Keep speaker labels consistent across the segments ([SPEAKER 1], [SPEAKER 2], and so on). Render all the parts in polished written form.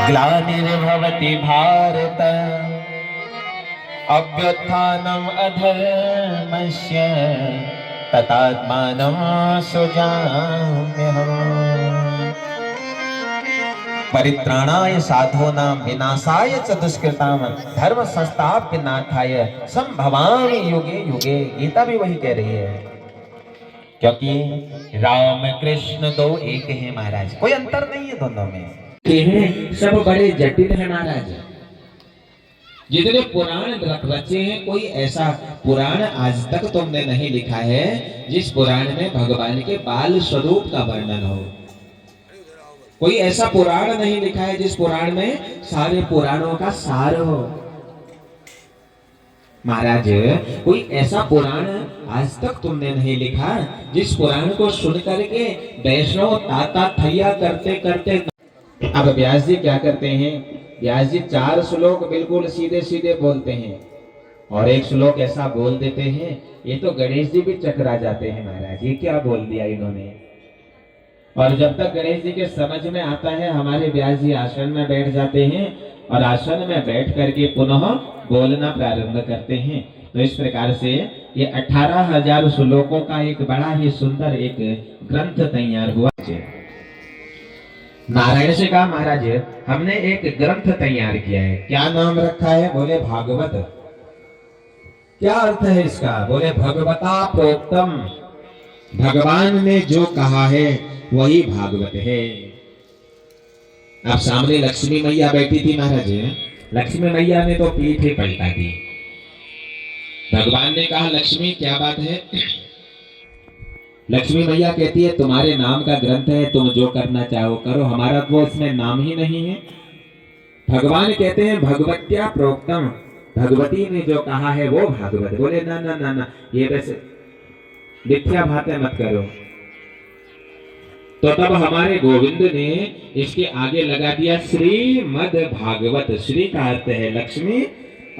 [SPEAKER 1] ग्लानिर्भवति भारत अभ्युत्थानम् अधर्मस्य तदात्मानं सृजाम्यहम्। परित्राणाय साधूनां विनाशाय च दुष्कृतां धर्म संस्थापनार्थाय संभवामि युगे युगे। गीता भी वही कह रही है, क्योंकि राम कृष्ण दो एक है महाराज, कोई अंतर नहीं है दोनों में।
[SPEAKER 2] हैं सब बड़े जटिल है महाराज। जितने पुराण रचे हैं, कोई ऐसा पुराण आज तक तुमने नहीं लिखा है जिस पुराण में भगवान के बाल स्वरूप का वर्णन हो। कोई ऐसा पुराण नहीं लिखा है जिस पुराण में सारे पुराणों का सार हो। महाराज कोई ऐसा पुराण आज तक तुमने नहीं लिखा जिस पुराण को सुन करके वैष्णव ताता थैया करते करते। अब व्यास जी क्या करते हैं, व्यास जी 4 श्लोक बिल्कुल सीधे सीधे बोलते हैं और एक श्लोक ऐसा बोल देते हैं, ये तो गणेश जी भी चकरा जाते हैं महाराज, ये क्या बोल दिया इन्होंने। और जब तक गणेश जी के समझ में आता है, हमारे व्यास जी आसन में बैठ जाते हैं और आसन में बैठ करके पुनः बोलना प्रारंभ करते हैं। तो इस प्रकार से ये 18,000 श्लोकों का एक बड़ा ही सुंदर एक ग्रंथ तैयार हुआ। नारायण से कहा, महाराज हमने एक ग्रंथ तैयार किया है, क्या नाम रखा है? बोले भागवत। क्या अर्थ है इसका? बोले भगवता प्रोक्तम, भगवान ने जो कहा है वही भागवत है। अब सामने लक्ष्मी मैया बैठी थी महाराज, लक्ष्मी मैया ने तो पीठ ही पलटा दी। भगवान ने कहा, लक्ष्मी क्या बात है? लक्ष्मी मैया कहती है, तुम्हारे नाम का ग्रंथ है, तुम जो करना चाहो करो, हमारा वो इसमें नाम ही नहीं है। भगवान कहते हैं भगवत्या प्रोक्तम, भगवती ने जो कहा है वो भागवत। बोले ना ना ना ना, ये वैसे मिथ्या बातें मत करो। तो तब हमारे गोविंद ने इसके आगे लगा दिया श्रीमद् भागवत। श्री का अर्थ है लक्ष्मी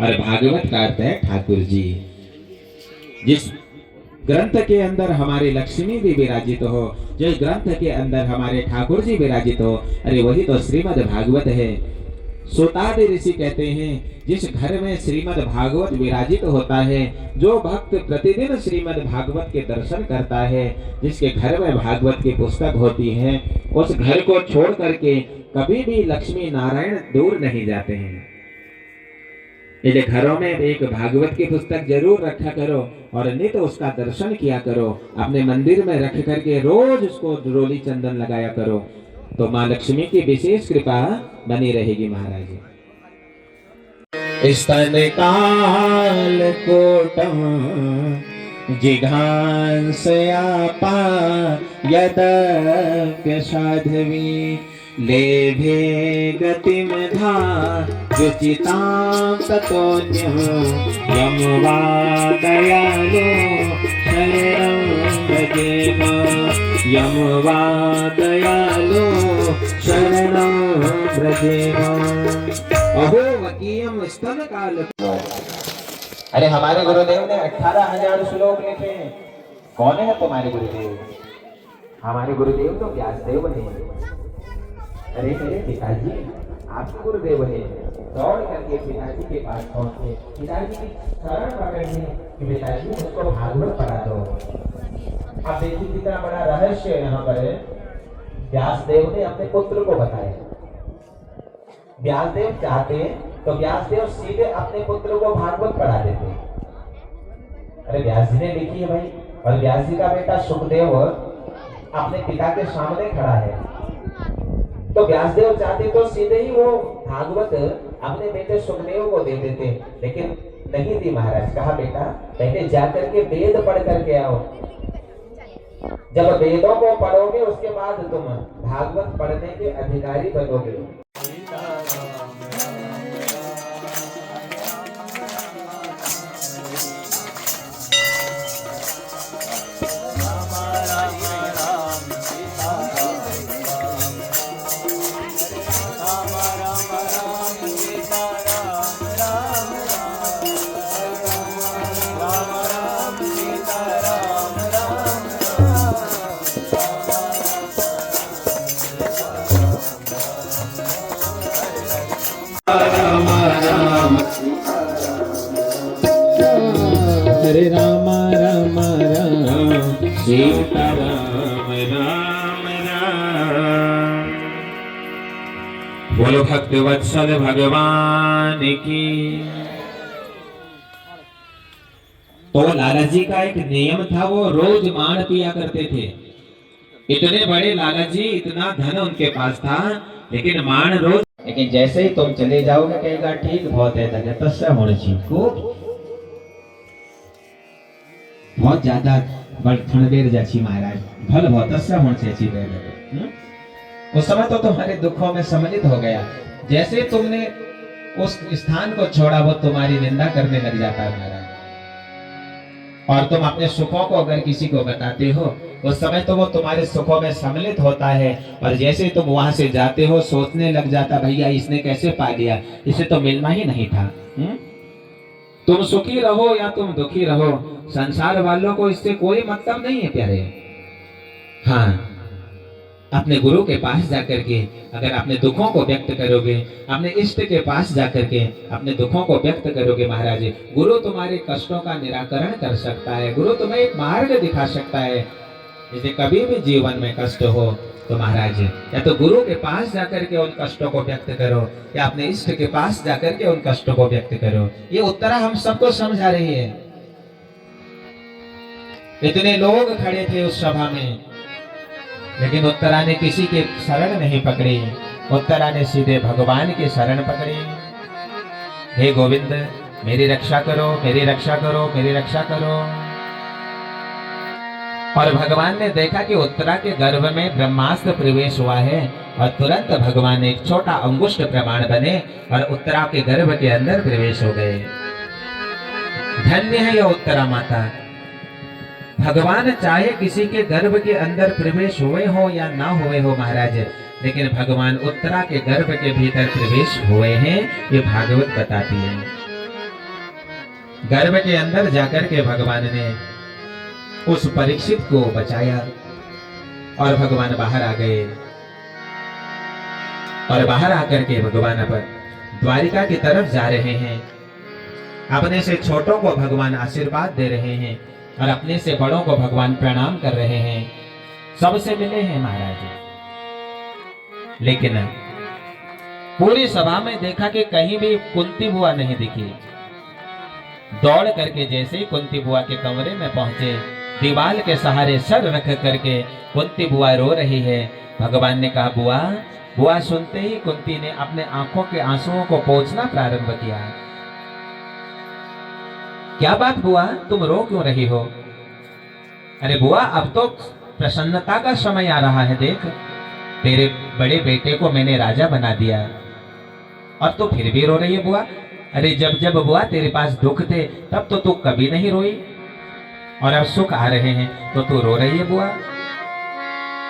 [SPEAKER 2] और भागवत का अर्थ है ठाकुर जी। जिस ग्रंथ के अंदर हमारे लक्ष्मी भी विराजित हो, जिस ग्रंथ के अंदर हमारे ठाकुर जी विराजित हो, अरे वही तो श्रीमद् भागवत है। सुतादि ऋषि कहते हैं, जिस घर में श्रीमद् भागवत विराजित होता है, जो भक्त प्रतिदिन श्रीमद् भागवत के दर्शन करता है, जिसके घर में भागवत की पुस्तक होती है, उस घर को छोड़ करके कभी भी लक्ष्मी नारायण दूर नहीं जाते हैं। इसलिए घरों में एक भागवत की पुस्तक जरूर रखा करो और नित्य उसका दर्शन किया करो। अपने मंदिर में रख करके रोज उसको रोली चंदन लगाया करो, तो माँ लक्ष्मी की विशेष कृपा बनी रहेगी महाराज। स्तन काल कोटम जिघांसयापा यदप्य साध्वी लेभे गतिमधा रुचितां ततोऽन्यः यं वा दयालो शरणं व्रजेम, यं वा दयालो शरणं व्रजेम। अहो वकीयम स्तन काल। अरे हमारे गुरुदेव ने 18,000 श्लोक लिखे हैं। कौन है तुम्हारे गुरुदेव? हमारे गुरुदेव तो व्यासदेव हैं। अरे मेरे पिताजी आपके गुरुदेव है। दौड़ करके पिताजी के पास पहुंचे, पिताजी की शरण पकड़ने कि पिताजी उसको भागवत पढ़ा दो। अब देखिए कितना बड़ा रहस्य है यहाँ पर। व्यासदेव ने अपने पुत्र को बताया। व्यासदेव चाहते तो व्यासदेव सीधे अपने पुत्र को भागवत पढ़ा देते। अरे व्यास जी ने लिखी है भाई, और व्यास जी का बेटा सुखदेव अपने पिता के सामने खड़ा है, तो व्यासदेव चाहते तो सीधे ही वो भागवत अपने बेटे सुखदेव को दे देते, लेकिन नहीं दी महाराज। कहा बेटा पहले जाकर के वेद पढ़ करके आओ, जब वेदों को पढ़ोगे उसके बाद तुम भागवत पढ़ने के अधिकारी बनोगे। हरे राम राम राम सीता राम राम राम। बोलो भक्त वत्सल भगवान की। तो लाला जी का एक नियम था, वो रोज माण पिया करते थे। इतने बड़े लाला जी, इतना धन उनके पास था, लेकिन माण रोज।
[SPEAKER 1] लेकिन जैसे ही तुम चले जाओगे कहेगा ठीक बहुत है धन्य तस्या होने चाहिए खूब बहुत ज्यादा बड़थणबेर जाची महाराज भल बहुत तस्या होने चाहिए। उस समय तो तुम्हारे दुखों में सम्मिलित हो गया। जैसे तुमने उस स्थान को छोड़ा वो तुम्हारी निंदा करने लग जाता है महाराज। और तुम अपने सुखों को अगर किसी को बताते हो उस समय तो वो तुम्हारे सुखों में सम्मिलित होता है। और जैसे तुम वहां से जाते हो सोचने लग जाता भैया इसने कैसे पा लिया, इसे तो मिलना ही नहीं था। तुम सुखी रहो या तुम दुखी रहो, संसार वालों को इससे कोई मतलब नहीं है प्यारे। हाँ, अपने गुरु के पास जाकर के अगर अपने दुखों को व्यक्त करोगे, अपने इष्ट के पास जाकर के अपने दुखों को व्यक्त करोगे महाराज, गुरु तुम्हारे कष्टों का निराकरण कर सकता है। गुरु तुम्हें एक मार्ग दिखा सकता है। जैसे कभी भी जीवन में कष्ट हो तो महाराज या तो गुरु के पास जाकर के उन कष्टों को व्यक्त करो या अपने इष्ट के पास जाकर के उन कष्टों को व्यक्त करो। ये उत्तरा हम सबको समझा रही है। इतने लोग खड़े थे उस सभा में, लेकिन उत्तरा ने किसी के शरण नहीं पकड़ी। उत्तरा ने सीधे भगवान की शरण पकड़ी। हे गोविंद मेरी रक्षा करो, मेरी रक्षा करो, मेरी रक्षा करो। और भगवान ने देखा कि उत्तरा के गर्भ में ब्रह्मास्त्र प्रवेश हुआ है और तुरंत भगवान एक छोटा अंगुष्ठ प्रमाण बने और उत्तरा के गर्भ के अंदर प्रवेश हो गए। धन्य है यह उत्तरा माता। भगवान चाहे किसी के गर्भ के अंदर प्रवेश हुए हो या ना हुए हो महाराज, लेकिन भगवान उत्तरा के गर्भ के भीतर प्रवेश हुए हैं, ये भागवत बताती है। गर्भ के अंदर जाकर के भगवान ने उस परीक्षित को बचाया और भगवान बाहर आ गए। और बाहर आकर के भगवान अब द्वारिका की तरफ जा रहे हैं। अपने से छोटों को भगवान आशीर्वाद दे रहे हैं और अपने से बड़ों को भगवान प्रणाम कर रहे हैं। सबसे मिले हैं महाराज। लेकिन पूरी सभा में देखा कि कहीं भी कुंती बुआ नहीं दिखी। दौड़ करके जैसे ही कुंती बुआ के कमरे में पहुंचे, दीवार के सहारे सर रख करके कुंती बुआ रो रही है। भगवान ने कहा बुआ, बुआ सुनते ही कुंती ने अपने आंखों के आंसुओं को पोंछना प्रारंभ किया। क्या बात बुआ, तुम रो क्यों रही हो? अरे बुआ अब तो प्रसन्नता का समय आ रहा है। देख तेरे बड़े बेटे को मैंने राजा बना दिया और तू फिर भी रो रही है बुआ। अरे जब जब बुआ तेरे पास दुख थे तब तो तू कभी नहीं रोई, और अब सुख आ रहे हैं तो तू रो रही है बुआ।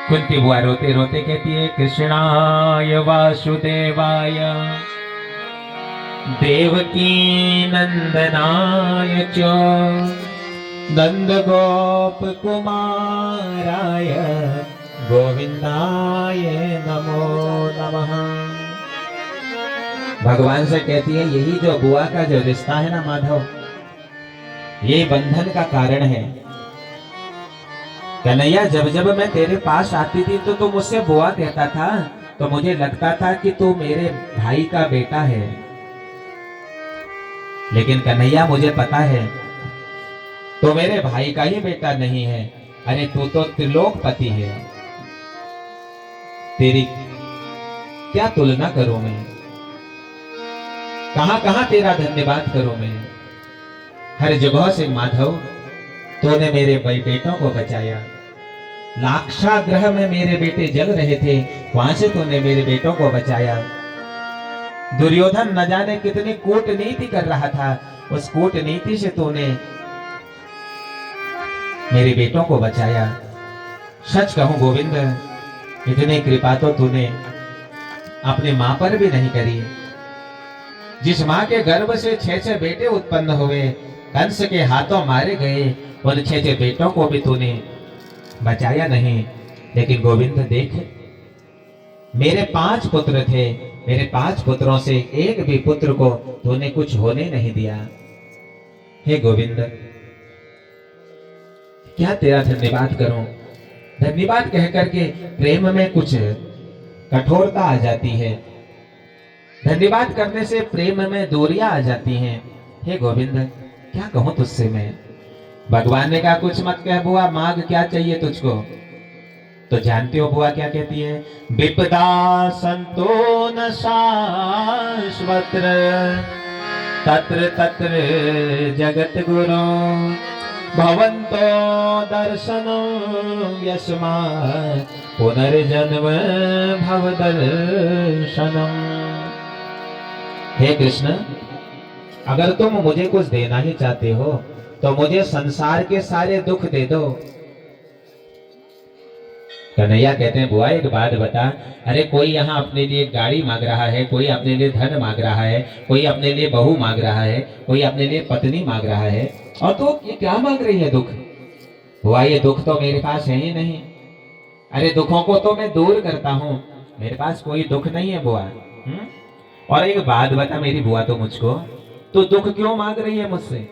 [SPEAKER 1] कुंती बुआ रोते रोते कहती है कृष्णाय वासुदेवाय देवकी नंदनाय च नंद गोप कुमाराय गोविंदाय नमो नमः। भगवान से कहती है यही जो बुआ का जो रिश्ता है ना माधव, ये बंधन का कारण है। कन्हैया जब जब मैं तेरे पास आती थी तो तू मुझसे बुआ कहता था, तो मुझे लगता था कि तू मेरे भाई का बेटा है। लेकिन कन्हैया मुझे पता है तो मेरे भाई का ही बेटा नहीं है। अरे तू तो त्रिलोकपति है, तेरी क्या तुलना करूं मैं, कहां कहां तेरा धन्यवाद करूं मैं। हर जगह से माधव तूने मेरे बेटों को बचाया। लाक्षागृह में मेरे बेटे जल रहे थे, वहां से तूने मेरे बेटों को बचाया। दुर्योधन न जाने कितनी कूटनीति कर रहा था, उस कूटनीति से तूने मेरे बेटों को बचाया। सच कहूं गोविंद, इतनी कृपा तो तूने अपने मां पर भी नहीं करी। जिस मां के गर्भ से 6 बेटे उत्पन्न हुए, कंस के हाथों मारे गए, उन 6 बेटों को भी तूने बचाया नहीं। लेकिन गोविंद देख, मेरे 5 पुत्र थे, मेरे 5 पुत्रों से एक भी पुत्र को तूने कुछ होने नहीं दिया। हे गोविंद, क्या तेरा धन्यवाद करूं। धन्यवाद कह करके प्रेम में कुछ कठोरता आ जाती है, धन्यवाद करने से प्रेम में दूरियां आ जाती हैं। हे गोविंद, क्या कहूं तुझसे मैं। भगवान ने कहा कुछ मत कह बुआ, मांग क्या चाहिए तुझको। तो जानते हो बुआ क्या कहती है, विपदा संतो न शाश्वत तत्र तत्र जगत गुरु भवन्तो दर्शनं यस्मात् पुनर्जन्म भव दर्शनम। हे कृष्ण, अगर तुम मुझे कुछ देना ही चाहते हो तो मुझे संसार के सारे दुख दे दो। कन्हैया कहते हैं बुआ एक बात बता, अरे कोई यहाँ अपने लिए गाड़ी मांग रहा है, कोई अपने लिए धन मांग रहा है, कोई अपने लिए बहू मांग रहा है, कोई अपने लिए पत्नी मांग रहा है, और तो ये क्या मांग रही है दुख। बुआ ये दुख तो मेरे पास है ही नहीं। अरे दुखों को तो मैं दूर करता हूँ, मेरे पास कोई दुख नहीं है बुआ। और एक बात बता मेरी बुआ तो मुझको, तू दुख क्यों मांग रही है मुझसे।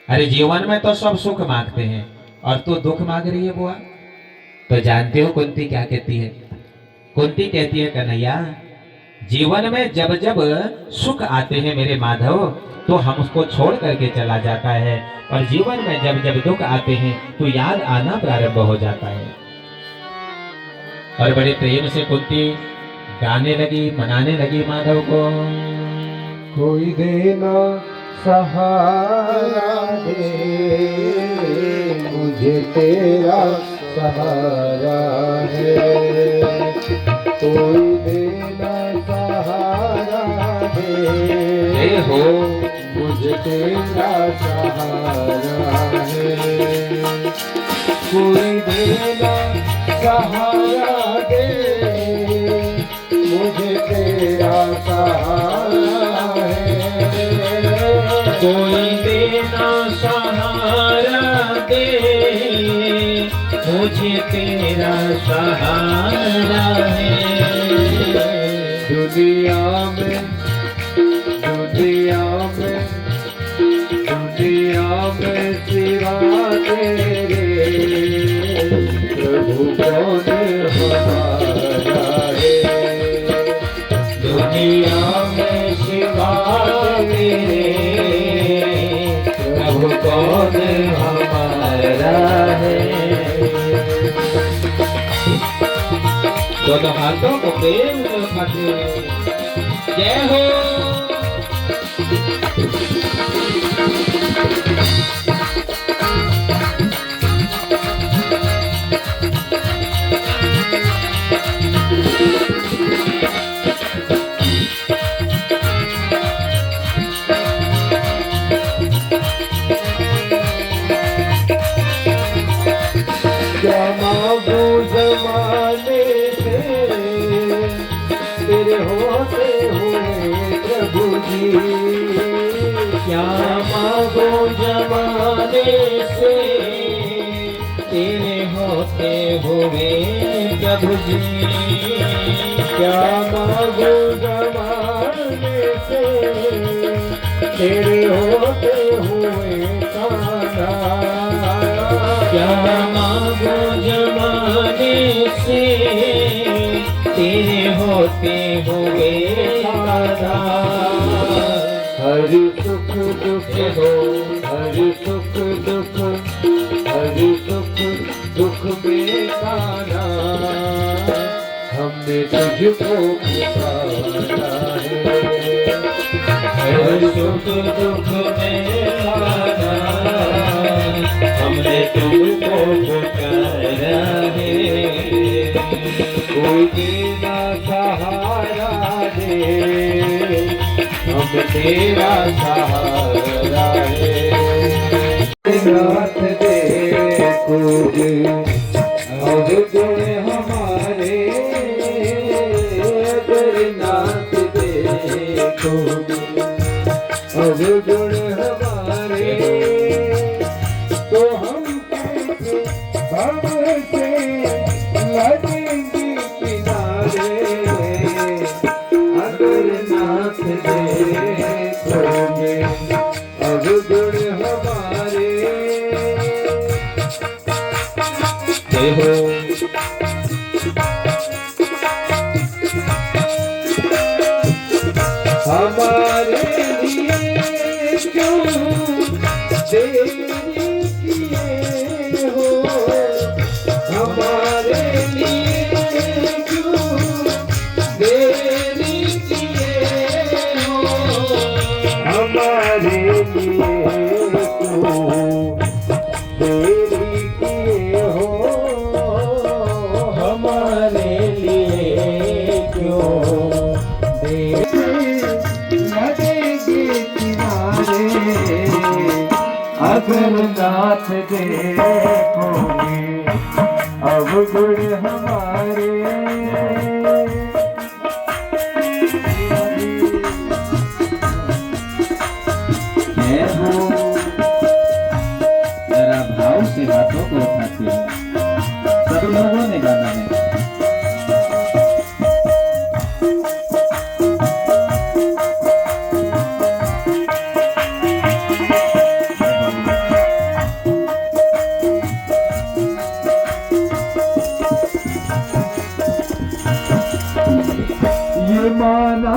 [SPEAKER 1] अरे जीवन में तो सब सुख मांगते हैं और तू दुख मांग रही है बुआ। तो जानते हो कुंती क्या कहती है। कुंती कहती है कन्हैया, जीवन में जब जब सुख आते हैं मेरे माधव तो हम उसको छोड़ करके चला जाता है, और जीवन में जब जब दुख आते हैं तो याद आना प्रारंभ हो जाता है। और बड़े प्रेम से कुंती गाने लगी, मनाने लगी माधव को।
[SPEAKER 3] कोई देना सहारा दे, मुझे तेरा सहारा है। कोई देना सहारा दे
[SPEAKER 1] हो,
[SPEAKER 3] मुझे तेरा सहारा है। कोई देना सहारा दे, मुझे तेरा सहारा है।
[SPEAKER 1] कोई देना सहारा दे, मुझे तेरा सहारा है।
[SPEAKER 3] दुनिया में दुनिया में दुनिया में सिवा तेरे प्रभु कौन हमारा है।
[SPEAKER 1] दुनिया में सिवा तेरे प्रभु कौन हमारा है। दोनों हाथों को प्रेम से उठाते हुए जय हो।
[SPEAKER 3] जमाने से तेरे होते हुए प्रभु जी,
[SPEAKER 1] क्या मांगो जमाने से तेरे होते हुए प्रभु जी।
[SPEAKER 3] क्या मांगो जमाने से तेरे होते हुए कान्हा।
[SPEAKER 1] क्या मांगो जमाने से तेरे होते हुए कान्हा।
[SPEAKER 3] हर सुख दुख हो, हर सुख दुख, हर सुख दुख में कान्हा। हमने तुझको पुकारा है।
[SPEAKER 1] हर सुख दुख में कान्हा, हमने तुमको पुकारा है।
[SPEAKER 3] कोई देना सहारा दे, हम तेरा सहारा है। नाथ दे कुछ अवगुण हमारे, अगर नाथ दे कुछ अवगुण हमारे, तो हम कैसे भव से लड़ेंगे किनारे। अगर नाथ दे अवगुण हमारे, हमारे लिए क्यों देरी किए हो, हमारे लिए क्यों देरी किए हो, हमारे लिए क्यों देरी किए हो, हमारे लिए क्यों लगेगी किनारे, अगर नाथ देखोगे अब गुण हमारे,
[SPEAKER 2] मैं हूँ जरा भाव से बातों को उठाती हूँ। सब लोगों ने गाना है।
[SPEAKER 3] ये माना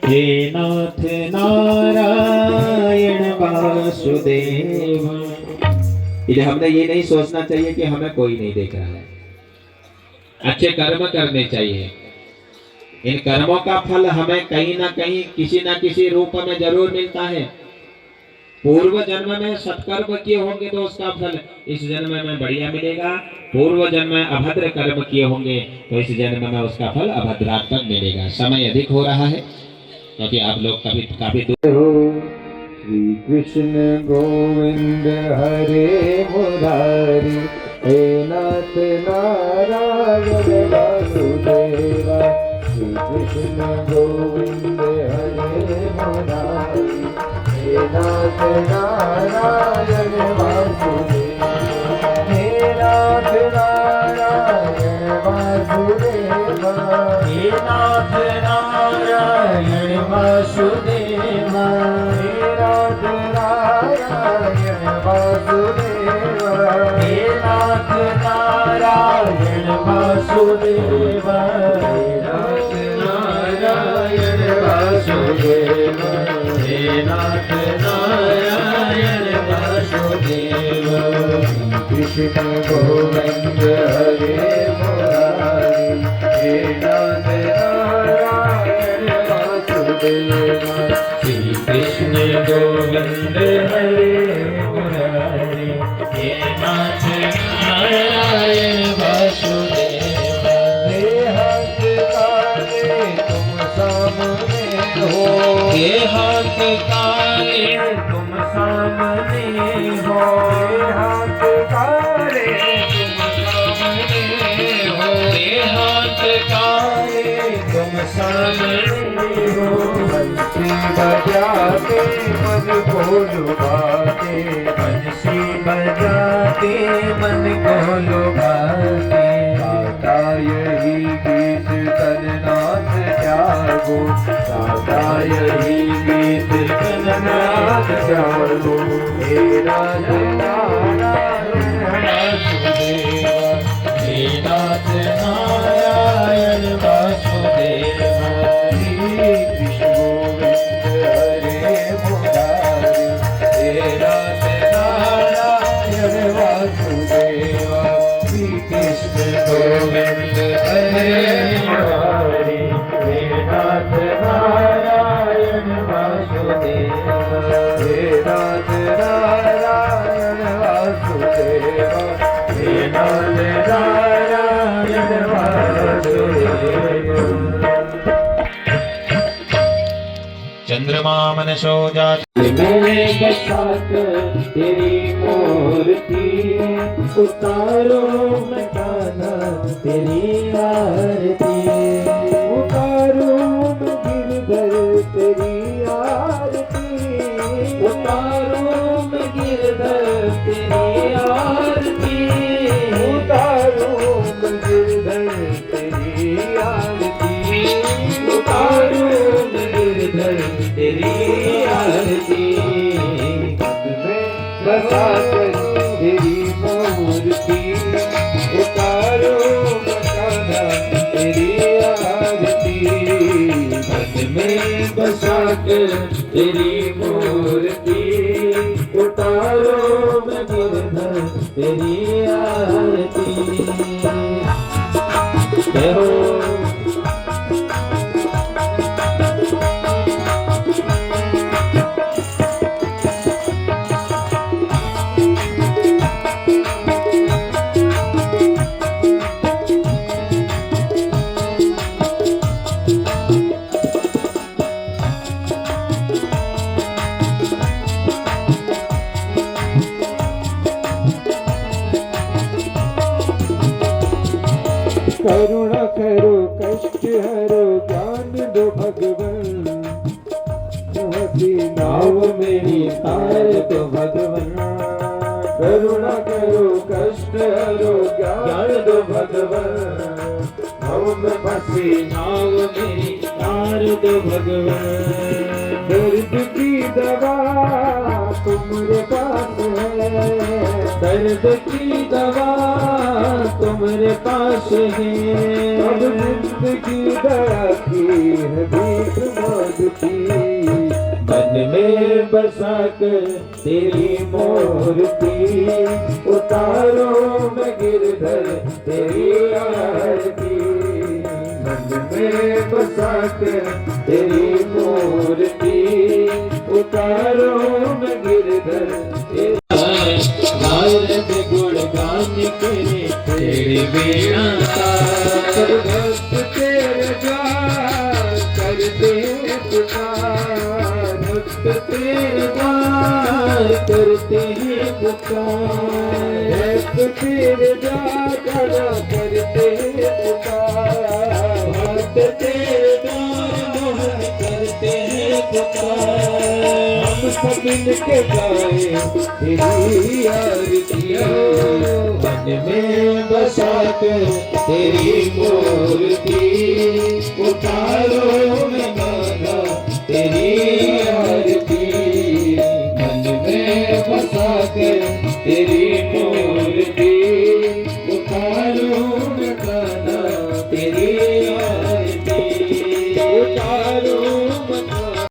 [SPEAKER 2] हे नाथ नारायण वासुदेव। इधर हमने ये नहीं सोचना चाहिए कि हमें कोई नहीं देख रहा है। अच्छे कर्म करने चाहिए। इन कर्मों का फल हमें कहीं ना कहीं किसी ना किसी रूप में जरूर मिलता है। पूर्व जन्म में सत्कर्म किए होंगे तो उसका फल इस जन्म में बढ़िया मिलेगा। पूर्व जन्म में अभद्र कर्म किए होंगे तो इस जन्म में उसका फल अभद्रात्मक मिलेगा। समय अधिक हो रहा है क्योंकि आप लोग काफी
[SPEAKER 3] हो। श्री कृष्ण गोविंद हरे मुरारी, हे नाथ नारायण वासुदेवा। श्री कृष्ण गोविंद हरे मुरारी, हे नाथ नारायण वासुदेवा। हे नाथ नारायण वासुदेवा, हे नाथ नारायण वासुदेवा, हे नाथ नारायण वासुदेवा, हे नाथ नारायण वासुदेवा, हे नाथ नारायण वासुदेवा, हे नाथ नारायण वासुदेवा। कृष्ण गोविंद हरे मुरारी, हे नाथ नारायण वासुदेवा। श्री कृष्ण गोविंद हरे मुरारी, हे नाथ नारायण वासुदेवा। देहात काले तुम सामने हो, देहात काले तुम सामने हो, देहात काले तुम सामने हो, देहात काले तुम सामने हो। बंसी बजाते मन को लुभाते, बंसी बजाते मन को लुभाते। गाता यही गीत कलनाथ जागो, गाता यही गीत कलनाथ जागो। हे नाथ नारायण वासुदेवा, हे नाथ नारायण वासुदेवा। श्री कृष्ण गोविंद हरे मुरारी, हे नाथ नारायण वासुदेवा। श्री कृष्ण गोविंद हरे मुरारी, हे नाथ नारायण वासुदेवा, हे नाथ नारायण वासुदेवा, हे नाथ नारायण वासुदेवा।
[SPEAKER 1] चंद्रमा मनसो जात
[SPEAKER 3] मेरे बसात तेरी मूर्ति, उतारो मटाना तेरी आरती, उतारो गिरधर तेरी आरती, उतारो गिरधर तेरी आरती, उतारो गिरधर तेरी आरती, उतारो गिरधर तेरी आरती। बसा कर तेरी मूर्ति उतारो मकाना तेरी आरती मन में बसा कर तेरी मूर्ति उतारो मैं गिरधर तेरी आरती जय हो। करुणा करो कष्ट हरो ज्ञान दो भगवन तुम्हारी नाव मेरी तार दो भगवन करुणा करो कष्ट हरो ज्ञान दो भगवन नाव में फंसी नाव मेरी तार दो भगवन दर्द की दवा तुम्हारे पास है दर्द की दवा तुम्हारे पास है अब जिंदगी दया की है भीख मांगती मन में बसा कर तेरी मूर्ति उतारो मैं गिरधर तेरी आरती मन में बसा कर तेरी मूर्ति उतारो मैं गिरधर तेरी नारद गुणगान करे तेरे बिना सब भक्त तेरे द्वार करते हैं पुकार भक्त तेरे द्वार करते हैं पुकार भक्त तेरे द्वार खड़ा करते हैं पुकार भक्त तेरे द्वार करते हैं पुकार हम सब मिलके गाए तेरी आरती मन में बसा कर तेरी मूर्ति उतारो मैं